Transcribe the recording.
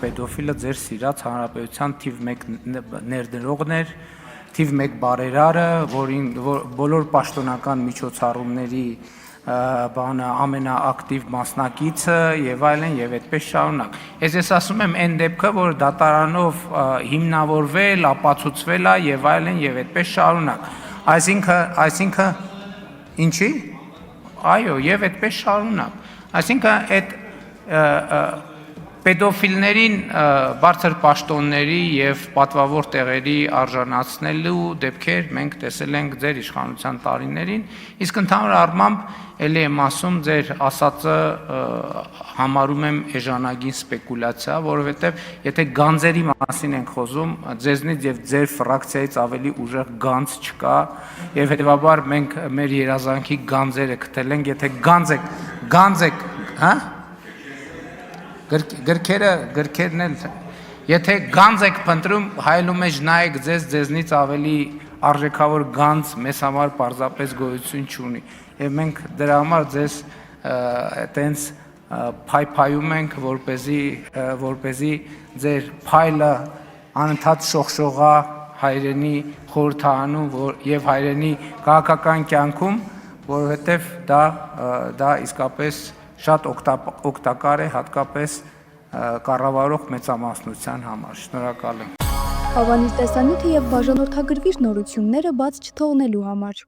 Պետոֆիլը ձեր սիրած հանրապետության թիվ 1 ներդրողն էր, թիվ 1 բարերարը, որին բոլոր պաշտոնական միջոցառումների բանը ամենաակտիվ մասնակիցը եւ այլն եւ այդպես շարունակ։ Ես ասում եմ այն դեպքը, որ դատարանով հիմնավորվել, ապացուցվել է եւ այլն եւ այդպես շարունակ։ Այսինքն ինչի՞։ Այո, եւ այդպես շարունակ։ Այսինքն այդ Պետոֆիլներին բարձր պաշտոնների եւ պատվավոր տեղերի արժանացնելու դեպքեր մենք տեսել ենք ձեր իշխանության տարիներին, իսկ ընդհանուր առմամբ ելի եմ ասում ձեր ասածը համարում եմ էժանագին սպեկուլյացիա, որովհետեւ եթե գանձերի մասին ենք խոսում, ձեզնից եւ ձեր ֆրակցիայից ավելի ուժեղ գանձ չկա եւ հետեւաբար մենք մեր երազանքի գանձերը գտել ենք, գրքերն էլ, եթե գանձ եք փնտրում, հայելու մեջ նայեք ձեզնից ավելի արժեքավոր գանձ մեզ համար պարզապես գոյություն չունի, եւ մենք դրա համար ձեզ այտենց փայփայում ենք, որպեսզի ձեր փայլը անընդհատ շողշողա հայրենի խորհրդարանում եւ հայրենի քաղաքական կյանքում, որովհետեւ դա իսկապես շատ օգտակար է հատկապես կառավարող մեծամասնության համար։ Շնորհակալ եմ։ Հավանիր տեսանյութը եւ բաժանորդագրվիր նորությունները բաց չթողնելու համար։